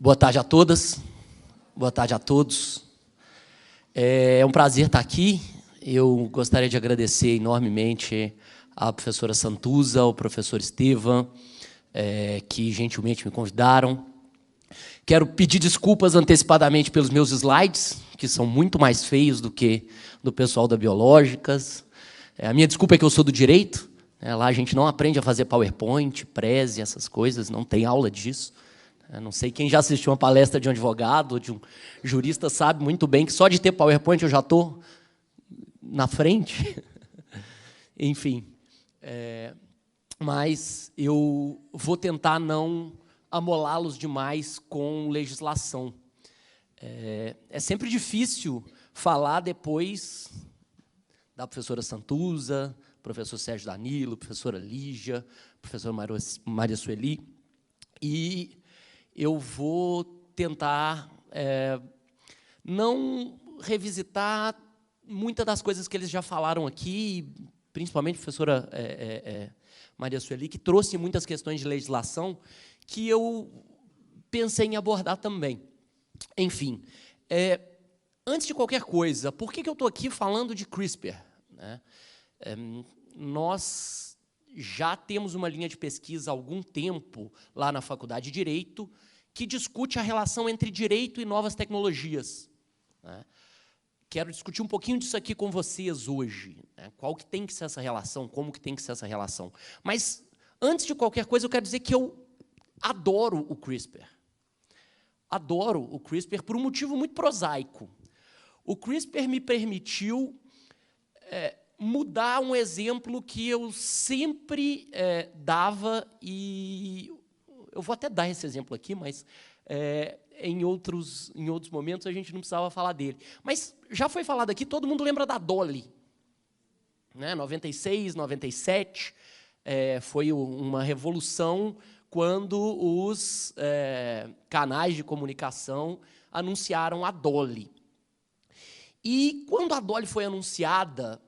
Boa tarde a todas, boa tarde a todos. É um prazer estar aqui. Eu gostaria de agradecer enormemente à professora Santuza, ao professor Estevam, que gentilmente me convidaram. Quero pedir desculpas antecipadamente pelos meus slides, que são muito mais feios do que do pessoal da Biológicas. A minha desculpa é que eu sou do direito. Lá a gente não aprende a fazer PowerPoint, Prezi, essas coisas, não tem aula disso. Não sei quem já assistiu uma palestra de um advogado ou de um jurista sabe muito bem que só de ter PowerPoint eu já estou na frente. Enfim, mas eu vou tentar não amolá-los demais com legislação. É sempre difícil falar depois da professora Santuza, professor Sérgio Danilo, professora Lígia, professora Maria Sueli, e eu vou tentar não revisitar muitas das coisas que eles já falaram aqui, principalmente a professora Maria Sueli, que trouxe muitas questões de legislação que eu pensei em abordar também. Enfim, antes de qualquer coisa, por que eu estou aqui falando de CRISPR? Nós já temos uma linha de pesquisa há algum tempo lá na Faculdade de Direito que discute a relação entre direito e novas tecnologias. Quero discutir um pouquinho disso aqui com vocês hoje. Qual que tem que ser essa relação, como que tem que ser essa relação. Mas, antes de qualquer coisa, eu quero dizer que eu adoro o CRISPR. Adoro o CRISPR por um motivo muito prosaico. O CRISPR me permitiu mudar um exemplo que eu sempre dava, e eu vou até dar esse exemplo aqui, mas em outros momentos a gente não precisava falar dele. Mas já foi falado aqui, todo mundo lembra da Dolly. 96, 97, foi uma revolução quando os canais de comunicação anunciaram a Dolly. E quando a Dolly foi anunciada,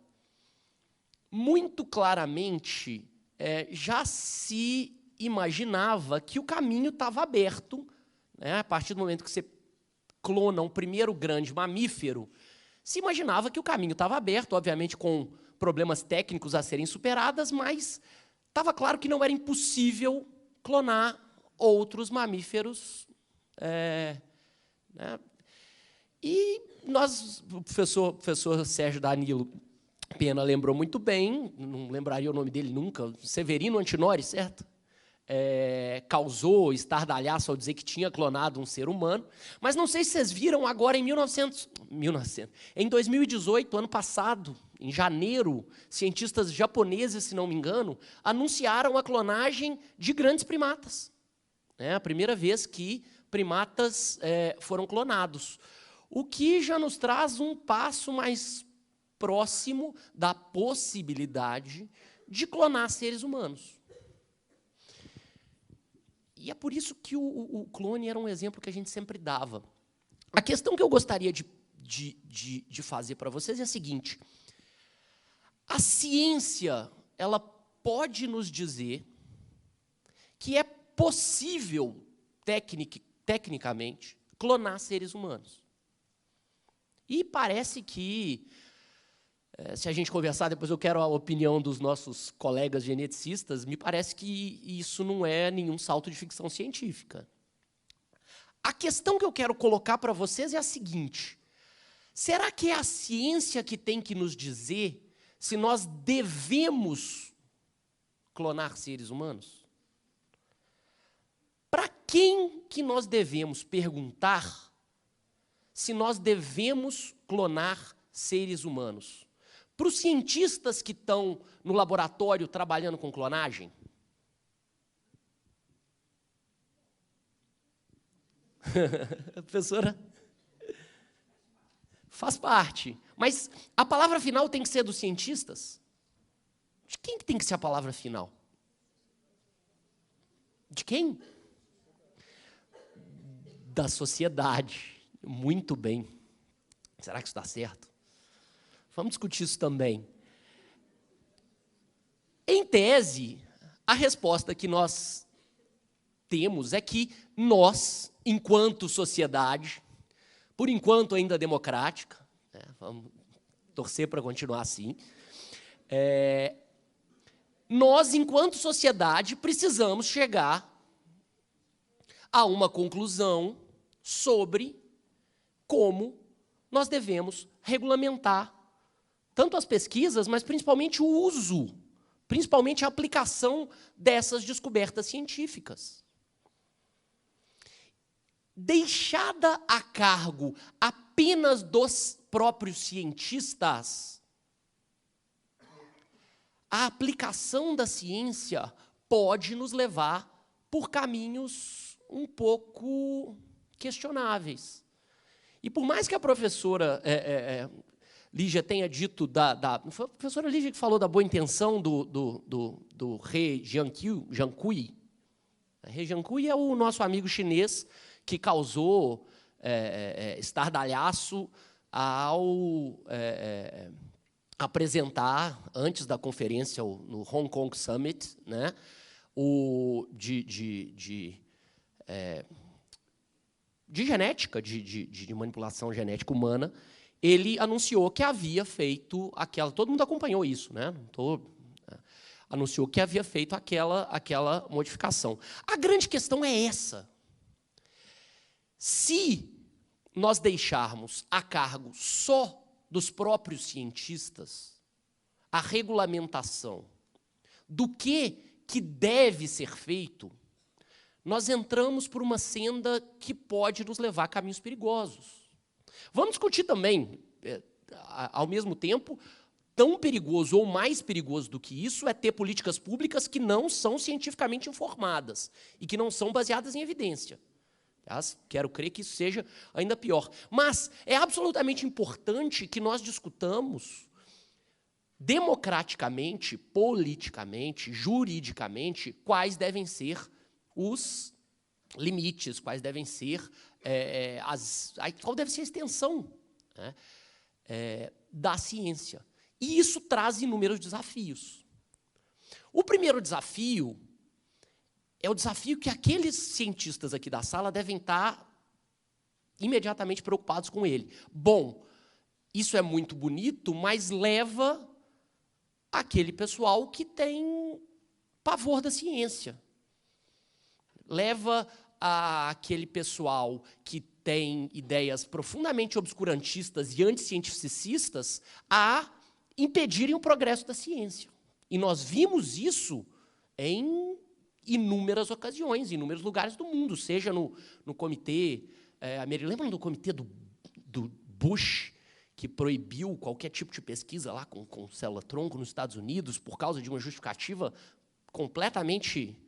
muito claramente já se imaginava que o caminho estava aberto, a partir do momento que você clona um primeiro grande mamífero, se imaginava que o caminho estava aberto, obviamente com problemas técnicos a serem superados, mas estava claro que não era impossível clonar outros mamíferos. E o professor Sérgio Danilo Pena lembrou muito bem, não lembraria o nome dele nunca, Severino Antinori, certo? Causou estardalhaço ao dizer que tinha clonado um ser humano, mas não sei se vocês viram agora em 2018, ano passado, em janeiro, cientistas japoneses, se não me engano, anunciaram a clonagem de grandes primatas. A primeira vez que primatas foram clonados, o que já nos traz um passo mais próximo da possibilidade de clonar seres humanos. E é por isso que o clone era um exemplo que a gente sempre dava. A questão que eu gostaria de fazer para vocês é a seguinte: a ciência ela pode nos dizer que é possível, tecnicamente, clonar seres humanos. E parece que, se a gente conversar, depois eu quero a opinião dos nossos colegas geneticistas, me parece que isso não é nenhum salto de ficção científica. A questão que eu quero colocar para vocês é a seguinte: será que é a ciência que tem que nos dizer se nós devemos clonar seres humanos? Para quem que nós devemos perguntar se nós devemos clonar seres humanos? Para os cientistas que estão no laboratório trabalhando com clonagem? Professora? Faz parte. Mas a palavra final tem que ser dos cientistas? De quem que tem que ser a palavra final? De quem? Da sociedade. Muito bem. Será que isso está certo? Vamos discutir isso também. Em tese, a resposta que nós temos é que nós, enquanto sociedade, por enquanto ainda democrática, né, vamos torcer para continuar assim, nós, enquanto sociedade, precisamos chegar a uma conclusão sobre como nós devemos regulamentar tanto as pesquisas, mas principalmente o uso, principalmente a aplicação dessas descobertas científicas. Deixada a cargo apenas dos próprios cientistas, a aplicação da ciência pode nos levar por caminhos um pouco questionáveis. E por mais que a professora Lígia tenha dito foi a professora Lígia que falou da boa intenção do He Jiankui. He Jiankui é o nosso amigo chinês que causou estardalhaço ao apresentar, antes da conferência no Hong Kong Summit, né, de genética, de manipulação genética humana. Ele anunciou que havia feito aquela... Todo mundo acompanhou isso, né? Anunciou que havia feito aquela modificação. A grande questão é essa. Se nós deixarmos a cargo só dos próprios cientistas a regulamentação do que deve ser feito, nós entramos por uma senda que pode nos levar a caminhos perigosos. Vamos discutir também, ao mesmo tempo, tão perigoso ou mais perigoso do que isso é ter políticas públicas que não são cientificamente informadas e que não são baseadas em evidência. Quero crer que isso seja ainda pior. Mas é absolutamente importante que nós discutamos democraticamente, politicamente, juridicamente, quais devem ser os limites, quais devem ser qual deve ser a extensão, né, da ciência. E isso traz inúmeros desafios. O primeiro desafio é o desafio que aqueles cientistas aqui da sala devem estar imediatamente preocupados com ele. Bom, isso é muito bonito, mas leva aquele pessoal que tem pavor da ciência. Leva aquele pessoal que tem ideias profundamente obscurantistas e anticientificistas a impedirem o progresso da ciência. E nós vimos isso em inúmeras ocasiões, em inúmeros lugares do mundo, seja no comitê... lembram do comitê do Bush, que proibiu qualquer tipo de pesquisa lá com célula-tronco nos Estados Unidos por causa de uma justificativa completamente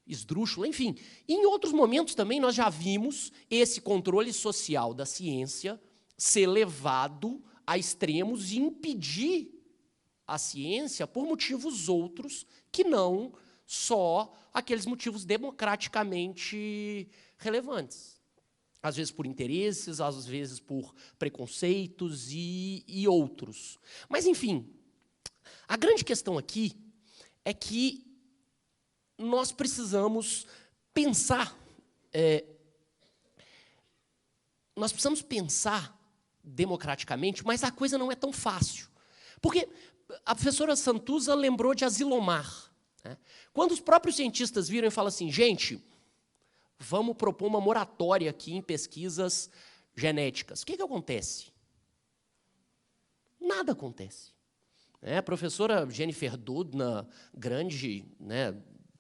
esdrúxula? Enfim, em outros momentos também nós já vimos esse controle social da ciência ser levado a extremos e impedir a ciência por motivos outros que não só aqueles motivos democraticamente relevantes. Às vezes por interesses, às vezes por preconceitos e outros. Mas, enfim, a grande questão aqui é que nós precisamos pensar, democraticamente, mas a coisa não é tão fácil. Porque a professora Santuza lembrou de Asilomar, né? Quando os próprios cientistas viram e falam assim, gente, vamos propor uma moratória aqui em pesquisas genéticas. O que acontece? Nada acontece. A professora Jennifer Doudna, grande, né,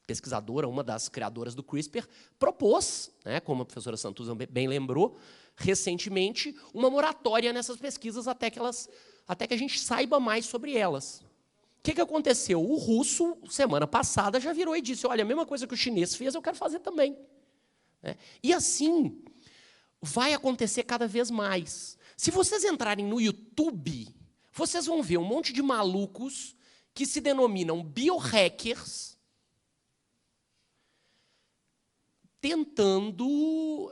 pesquisadora, uma das criadoras do CRISPR, propôs, né, como a professora Santuza bem lembrou, recentemente, uma moratória nessas pesquisas até que a gente saiba mais sobre elas. O que aconteceu? O russo, semana passada, já virou e disse, olha, a mesma coisa que o chinês fez, eu quero fazer também. E assim, vai acontecer cada vez mais. Se vocês entrarem no YouTube, vocês vão ver um monte de malucos que se denominam biohackers tentando,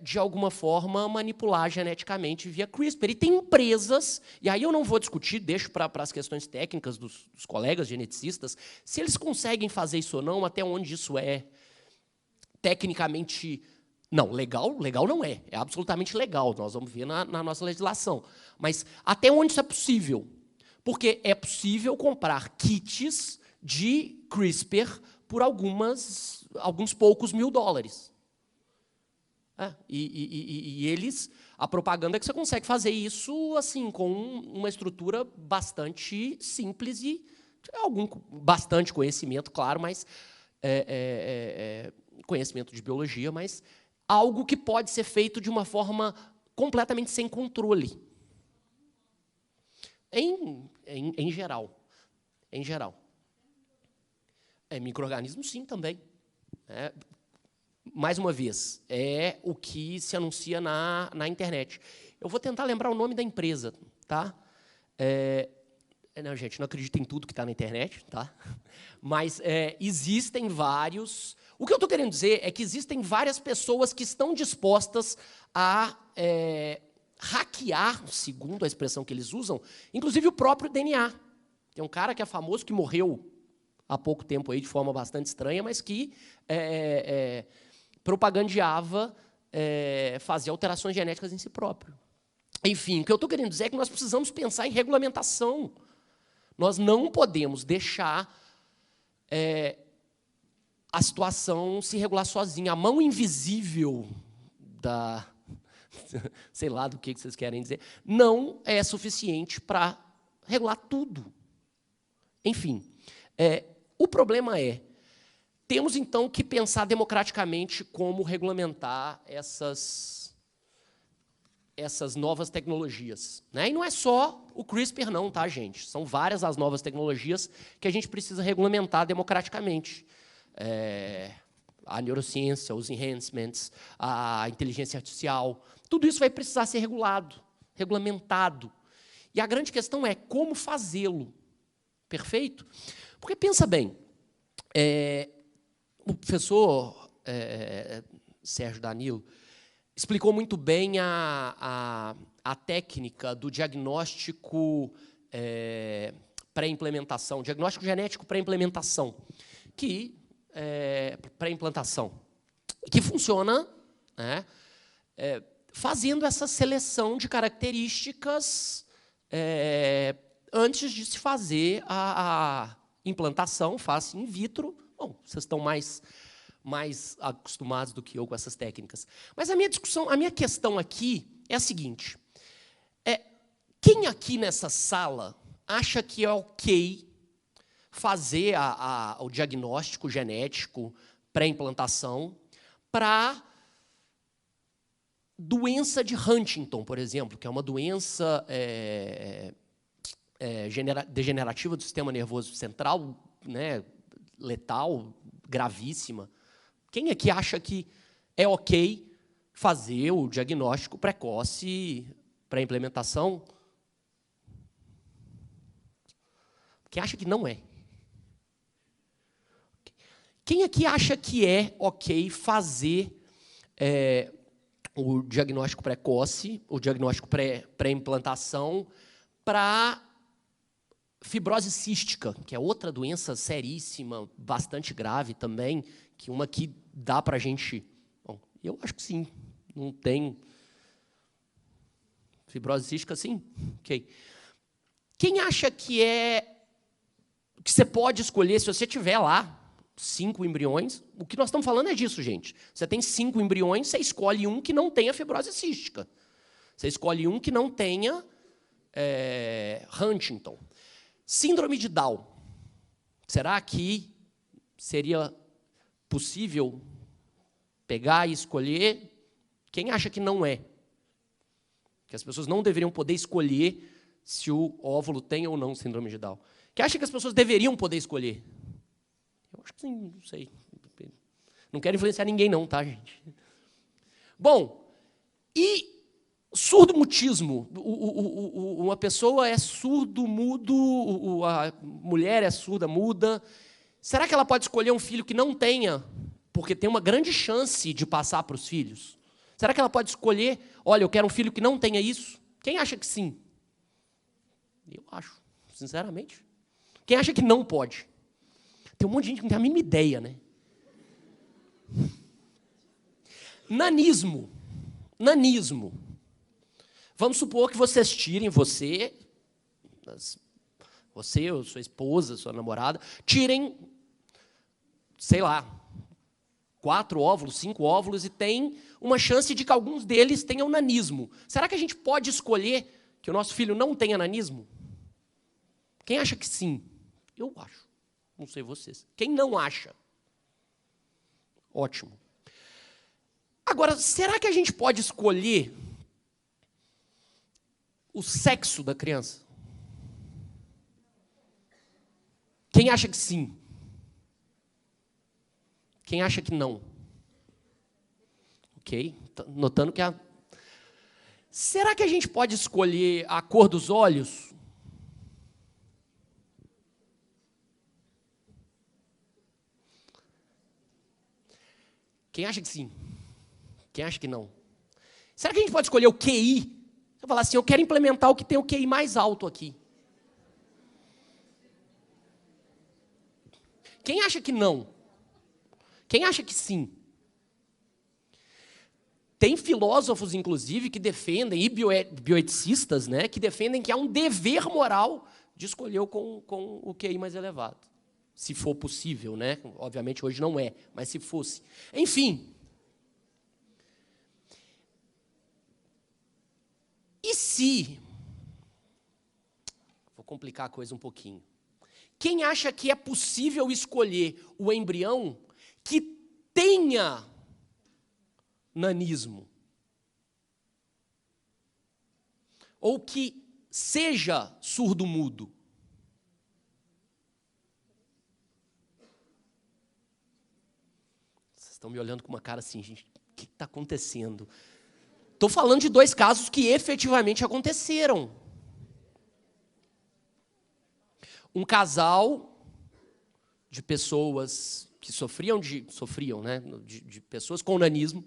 de alguma forma, manipular geneticamente via CRISPR. E tem empresas, e aí eu não vou discutir, deixo para as questões técnicas dos colegas geneticistas, se eles conseguem fazer isso ou não, até onde isso é tecnicamente... Não, legal não é. É absolutamente legal. Nós vamos ver na nossa legislação. Mas até onde isso é possível? Porque é possível comprar kits de CRISPR por alguns poucos $1000. E eles... A propaganda é que você consegue fazer isso assim, com uma estrutura bastante simples e bastante conhecimento, claro, mas conhecimento de biologia, mas algo que pode ser feito de uma forma completamente sem controle. Em geral. Em geral. Micro-organismos, sim, também. Mais uma vez, é o que se anuncia na internet. Eu vou tentar lembrar o nome da empresa, tá? Não, gente, não acredito em tudo que está na internet, tá? Mas existem vários... O que eu estou querendo dizer é que existem várias pessoas que estão dispostas a hackear, segundo a expressão que eles usam, inclusive o próprio DNA. Tem um cara que é famoso, que morreu há pouco tempo aí, de forma bastante estranha, mas que propagandeava fazer alterações genéticas em si próprio. Enfim, o que eu estou querendo dizer é que nós precisamos pensar em regulamentação. Nós não podemos deixar a situação se regular sozinha. A mão invisível da... sei lá do que vocês querem dizer, não é suficiente para regular tudo. Enfim, o problema temos, então, que pensar democraticamente como regulamentar essas novas tecnologias. Né? E não é só o CRISPR, não, tá, gente? São várias as novas tecnologias que a gente precisa regulamentar democraticamente. A neurociência, os enhancements, a inteligência artificial, tudo isso vai precisar ser regulamentado. E a grande questão é como fazê-lo. Perfeito? Porque, pensa bem, o professor Sérgio Danilo explicou muito bem a técnica do diagnóstico pré-implementação, diagnóstico genético pré-implementação, pré-implantação, que funciona fazendo essa seleção de características antes de se fazer a implantação, faz in vitro. Bom, vocês estão mais acostumados do que eu com essas técnicas. Mas a minha questão aqui é a seguinte: quem aqui nessa sala acha que é ok fazer o diagnóstico genético pré-implantação para doença de Huntington, por exemplo, que é uma doença degenerativa do sistema nervoso central, né, letal, gravíssima? Quem aqui acha que é ok fazer o diagnóstico precoce para implementação? Quem acha que não é? Quem aqui acha que é ok fazer o diagnóstico precoce, o diagnóstico pré-implantação para fibrose cística, que é outra doença seríssima, bastante grave também, uma que dá para a gente... Bom, eu acho que sim, não tem... Fibrose cística, sim? Ok. Quem acha que você pode escolher, se você tiver lá 5 embriões, o que nós estamos falando é disso, gente. Você tem 5 embriões, você escolhe um que não tenha fibrose cística. Você escolhe um que não tenha Huntington. Síndrome de Down. Será que seria possível pegar e escolher? Quem acha que não é? Que as pessoas não deveriam poder escolher se o óvulo tem ou não síndrome de Down. Quem acha que as pessoas deveriam poder escolher? Eu acho que sim, não sei. Não quero influenciar ninguém não, tá, gente? Bom, e surdo-mutismo. Uma pessoa é surdo-mudo, a mulher é surda-muda. Será que ela pode escolher um filho que não tenha, porque tem uma grande chance de passar para os filhos? Será que ela pode escolher, olha, eu quero um filho que não tenha isso? Quem acha que sim? Eu acho, sinceramente. Quem acha que não pode? Tem um monte de gente que não tem a mínima ideia, né? Nanismo. Nanismo. Vamos supor que vocês tirem você, ou sua esposa, sua namorada, tirem, sei lá, 4 óvulos, 5 óvulos, e tem uma chance de que alguns deles tenham nanismo. Será que a gente pode escolher que o nosso filho não tenha nanismo? Quem acha que sim? Eu acho. Não sei vocês. Quem não acha? Ótimo. Agora, será que a gente pode escolher o sexo da criança? Quem acha que sim? Quem acha que não? Ok? Notando que a... Será que a gente pode escolher a cor dos olhos? Quem acha que sim? Quem acha que não? Será que a gente pode escolher o QI? Você falar assim, eu quero implementar o que tem o QI mais alto aqui. Quem acha que não? Quem acha que sim? Tem filósofos, inclusive, que defendem, e bioeticistas, né, que defendem que há um dever moral de escolher com o QI mais elevado. Se for possível, né? Obviamente hoje não é, mas se fosse. Enfim. E se... Vou complicar a coisa um pouquinho. Quem acha que é possível escolher o embrião que tenha nanismo? Ou que seja surdo-mudo? Vocês estão me olhando com uma cara assim, gente, o que está acontecendo? Estou falando de 2 casos que efetivamente aconteceram. Um casal de pessoas que sofriam, né, de pessoas com nanismo,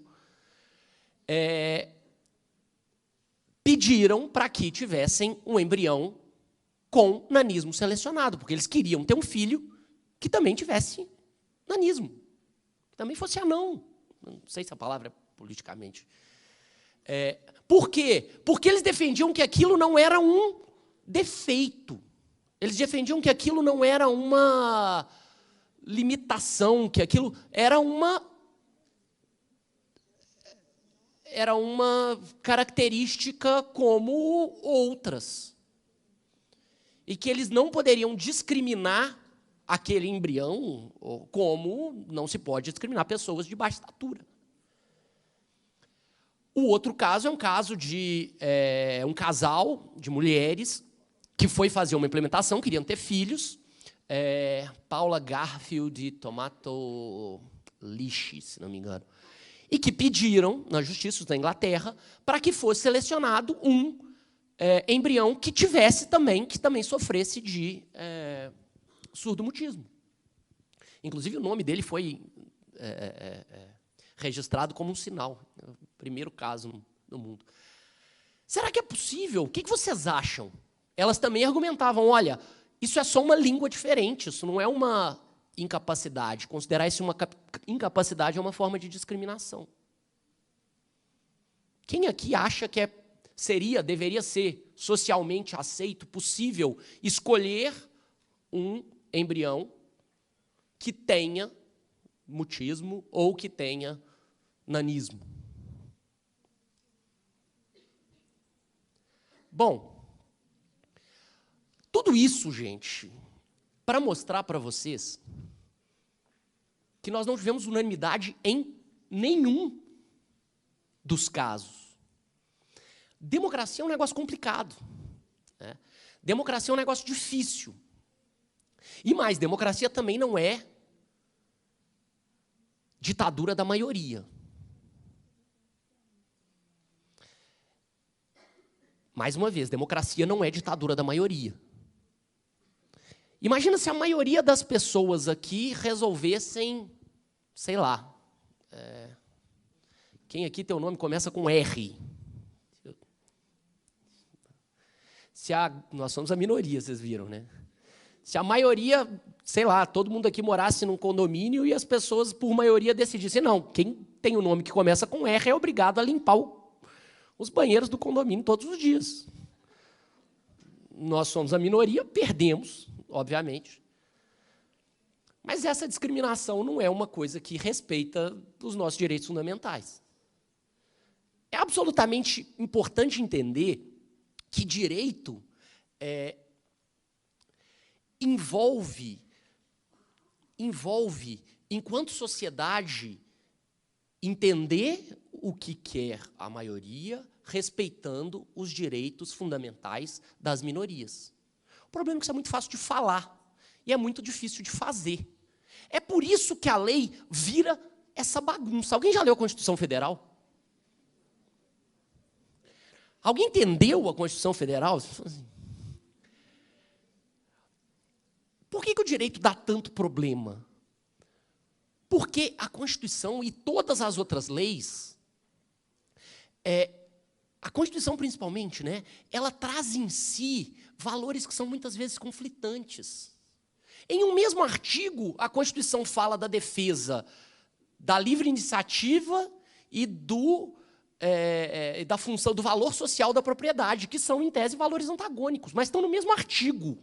pediram para que tivessem um embrião com nanismo selecionado, porque eles queriam ter um filho que também tivesse nanismo, que também fosse anão. Não sei se a palavra é politicamente... Por quê? Porque eles defendiam que aquilo não era um defeito. Eles defendiam que aquilo não era uma limitação, que aquilo era uma característica como outras. E que eles não poderiam discriminar aquele embrião, como não se pode discriminar pessoas de baixa estatura. O outro caso é um caso de um casal de mulheres que foi fazer uma implementação, queriam ter filhos. Paula Garfield e Tomato Lishi, se não me engano. E que pediram, na justiça da Inglaterra, para que fosse selecionado um embrião que também sofresse de surdo-mutismo. Inclusive, o nome dele foi registrado como um sinal. Primeiro caso no mundo. Será que é possível? O que vocês acham? Elas também argumentavam, olha, isso é só uma língua diferente, isso não é uma incapacidade. Considerar isso uma incapacidade é uma forma de discriminação. Quem aqui acha que deveria ser socialmente aceito, possível, escolher um embrião que tenha mutismo ou que tenha nanismo? Bom, tudo isso, gente, para mostrar para vocês que nós não tivemos unanimidade em nenhum dos casos. Democracia é um negócio complicado, né? Democracia é um negócio difícil. E mais, democracia também não é ditadura da maioria. Mais uma vez, democracia não é ditadura da maioria. Imagina se a maioria das pessoas aqui resolvessem, sei lá, quem aqui teu nome começa com R? Nós somos a minoria, vocês viram, né? Se a maioria, sei lá, todo mundo aqui morasse num condomínio e as pessoas, por maioria, decidissem, não, quem tem o nome que começa com R é obrigado a limpar os banheiros do condomínio todos os dias. Nós somos a minoria, perdemos, obviamente. Mas essa discriminação não é uma coisa que respeita os nossos direitos fundamentais. É absolutamente importante entender que direito envolve, enquanto sociedade, entender o que quer a maioria, respeitando os direitos fundamentais das minorias. O problema é que isso é muito fácil de falar e é muito difícil de fazer. É por isso que a lei vira essa bagunça. Alguém já leu a Constituição Federal? Alguém entendeu a Constituição Federal? Por que o direito dá tanto problema? Porque a Constituição e todas as outras leis, a Constituição principalmente, né, ela traz em si valores que são muitas vezes conflitantes. Em um mesmo artigo, a Constituição fala da defesa da livre iniciativa e da função do valor social da propriedade, que são, em tese, valores antagônicos, mas estão no mesmo artigo.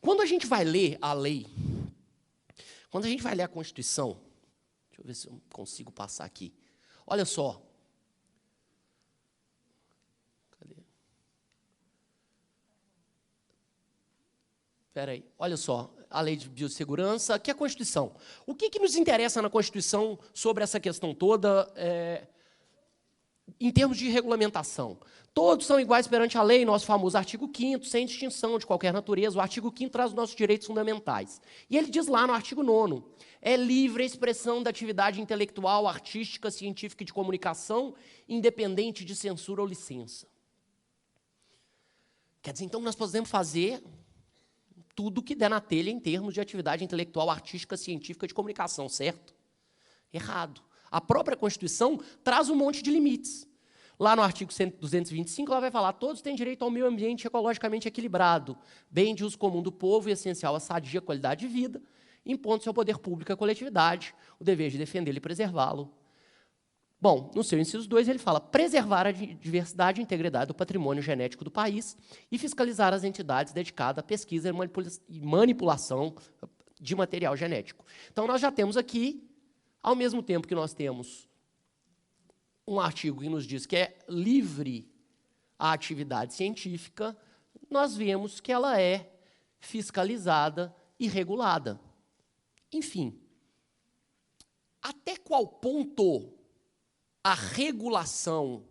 Quando a gente vai ler a lei, quando a gente vai ler a Constituição, deixa eu ver se eu consigo passar aqui. Olha só. Cadê? Espera aí. Olha só. A lei de biossegurança, que é a Constituição. O que nos interessa na Constituição sobre essa questão toda, em termos de regulamentação? Todos são iguais perante a lei, nosso famoso artigo 5º, sem distinção de qualquer natureza. O artigo 5º traz os nossos direitos fundamentais. E ele diz lá no artigo 9º, é livre a expressão da atividade intelectual, artística, científica e de comunicação, independente de censura ou licença. Quer dizer, então, nós podemos fazer tudo o que der na telha em termos de atividade intelectual, artística, científica e de comunicação, certo? Errado. A própria Constituição traz um monte de limites. Lá no artigo 225, ela vai falar: todos têm direito ao meio ambiente ecologicamente equilibrado, bem de uso comum do povo e essencial à sadia qualidade de vida, impondo-se ao poder público e à coletividade o dever de defendê-lo e preservá-lo. Bom, no seu inciso 2, ele fala: preservar a diversidade e integridade do patrimônio genético do país e fiscalizar as entidades dedicadas à pesquisa e manipulação de material genético. Então, nós já temos aqui, ao mesmo tempo que nós temos um artigo que nos diz que é livre a atividade científica, nós vemos que ela é fiscalizada e regulada. Enfim, até qual ponto a regulação,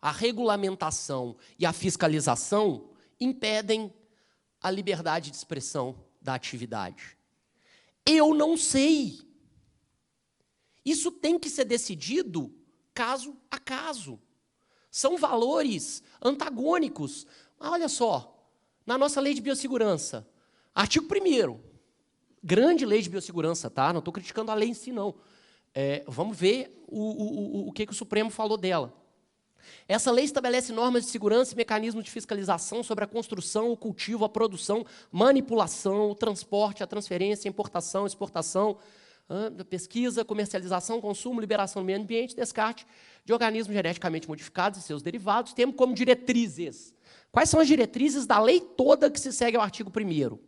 a regulamentação e a fiscalização impedem a liberdade de expressão da atividade? Eu não sei. Isso tem que ser decidido caso a caso. São valores antagônicos. Ah, olha só, na nossa lei de biossegurança, artigo 1º, grande lei de biossegurança, tá? Não estou criticando a lei em si, não. Vamos ver o que o Supremo falou dela. Essa lei estabelece normas de segurança e mecanismos de fiscalização sobre a construção, o cultivo, a produção, manipulação, o transporte, a transferência, a importação, exportação, pesquisa, comercialização, consumo, liberação do meio ambiente, descarte de organismos geneticamente modificados e seus derivados, temos como diretrizes. Quais são as diretrizes da lei toda que se segue ao artigo 1º?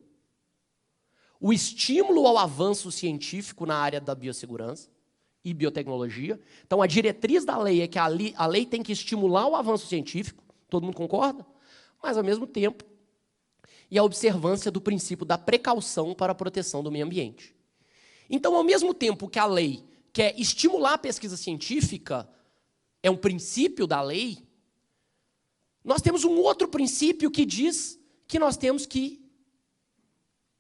O estímulo ao avanço científico na área da biossegurança e biotecnologia. Então, a diretriz da lei é que a lei tem que estimular o avanço científico, todo mundo concorda? Mas, ao mesmo tempo, e a observância do princípio da precaução para a proteção do meio ambiente. Então, ao mesmo tempo que a lei quer estimular a pesquisa científica, é um princípio da lei, nós temos um outro princípio que diz que nós temos que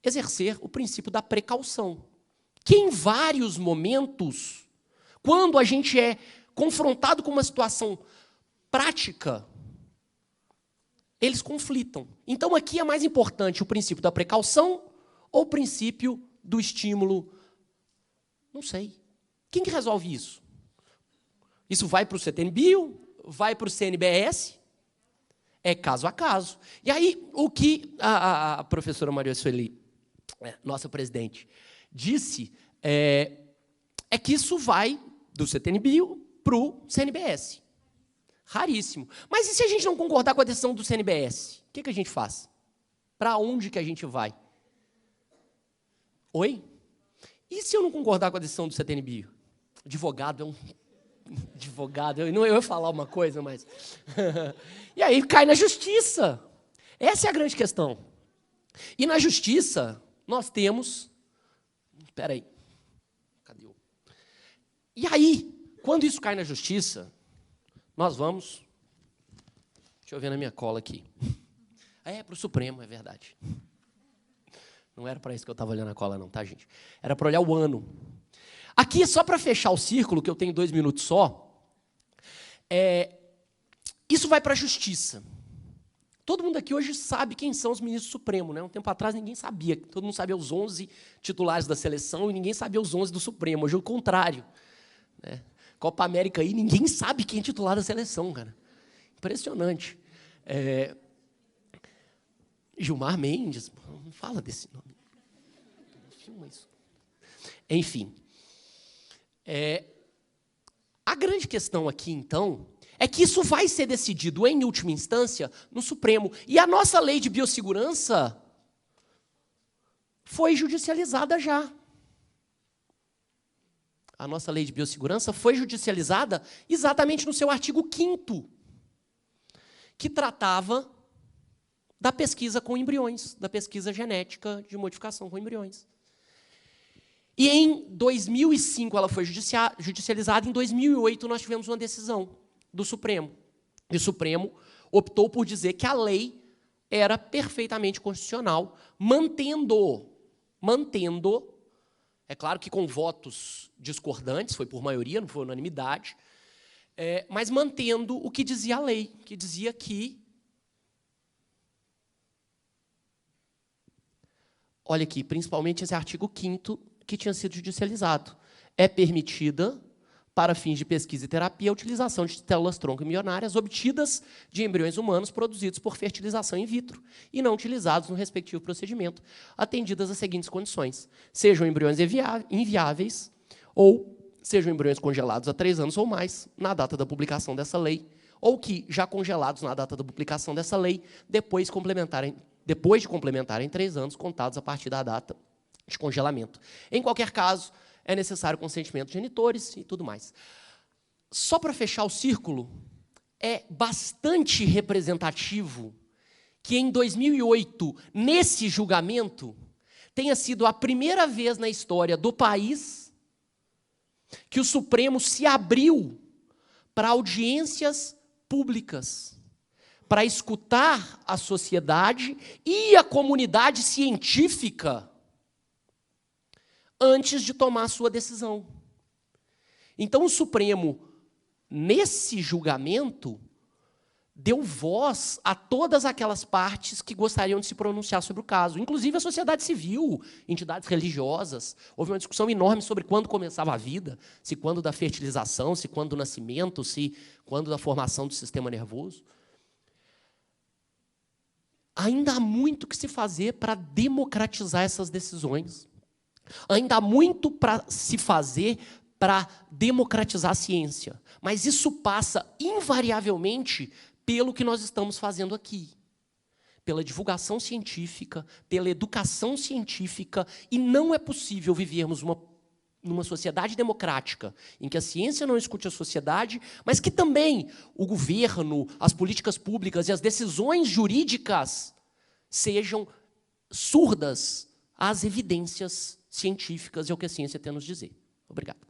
exercer o princípio da precaução, que em vários momentos, quando a gente é confrontado com uma situação prática, eles conflitam. Então, aqui é mais importante o princípio da precaução ou o princípio do estímulo? Não sei. Quem que resolve isso? Isso vai para o CTNBio? Vai para o CNBS? É caso a caso. E aí, o que a professora Maria Sueli, nossa presidente, disse é que isso vai do CTN-Bio para o CNBS. Raríssimo. Mas e se a gente não concordar com a decisão do CNBS? O que a gente faz? Para onde que a gente vai? Oi? E se eu não concordar com a decisão do CTN-Bio? Advogado é um... Advogado, eu ia falar uma coisa, mas... E aí cai na justiça. Essa é a grande questão. E na justiça, nós temos... Espera aí. Cadê o... E aí, quando isso cai na justiça, nós vamos... Deixa eu ver na minha cola aqui. É para o Supremo, é verdade. Não era para isso que eu estava olhando a cola, não, tá, gente? Era para olhar o ano. Aqui, só para fechar o círculo, que eu tenho 2 minutos só, isso vai para a justiça. Todo mundo aqui hoje sabe quem são os ministros do Supremo, né? Um tempo atrás ninguém sabia. Todo mundo sabia os 11 titulares da seleção e ninguém sabia os 11 do Supremo. Hoje é o contrário. Né? Copa América aí, ninguém sabe quem é titular da seleção, cara. Impressionante. Gilmar Mendes, não fala desse nome. Enfim. A grande questão aqui, então, é que isso vai ser decidido, em última instância, no Supremo. E a nossa lei de biossegurança foi judicializada já. A nossa lei de biossegurança foi judicializada exatamente no seu artigo 5º, que tratava da pesquisa com embriões, da pesquisa genética de modificação com embriões. E em 2005 ela foi judicializada, em 2008 nós tivemos uma decisão do Supremo. E o Supremo optou por dizer que a lei era perfeitamente constitucional, mantendo, é claro que com votos discordantes, foi por maioria, não foi unanimidade, mas mantendo o que dizia a lei, que dizia que... Olha aqui, principalmente esse artigo 5º, que tinha sido judicializado. É permitida, para fins de pesquisa e terapia, a utilização de células-tronco embrionárias obtidas de embriões humanos produzidos por fertilização in vitro e não utilizados no respectivo procedimento, atendidas as seguintes condições: sejam embriões inviáveis ou sejam embriões congelados há 3 anos ou mais, na data da publicação dessa lei, ou que, já congelados na data da publicação dessa lei, depois de complementarem 3 anos, contados a partir da data de congelamento. Em qualquer caso, é necessário consentimento de genitores e tudo mais. Só para fechar o círculo, é bastante representativo que, em 2008, nesse julgamento, tenha sido a primeira vez na história do país que o Supremo se abriu para audiências públicas, para escutar a sociedade e a comunidade científica antes de tomar a sua decisão. Então, o Supremo, nesse julgamento, deu voz a todas aquelas partes que gostariam de se pronunciar sobre o caso, inclusive a sociedade civil, entidades religiosas. Houve uma discussão enorme sobre quando começava a vida, se quando da fertilização, se quando do nascimento, se quando da formação do sistema nervoso. Ainda há muito que se fazer para democratizar essas decisões. Ainda há muito para se fazer para democratizar a ciência. Mas isso passa, invariavelmente, pelo que nós estamos fazendo aqui. Pela divulgação científica, pela educação científica. E não é possível vivermos numa sociedade democrática, em que a ciência não escute a sociedade, mas que também o governo, as políticas públicas e as decisões jurídicas sejam surdas às evidências científicas e ao que a ciência tem a nos dizer. Obrigado.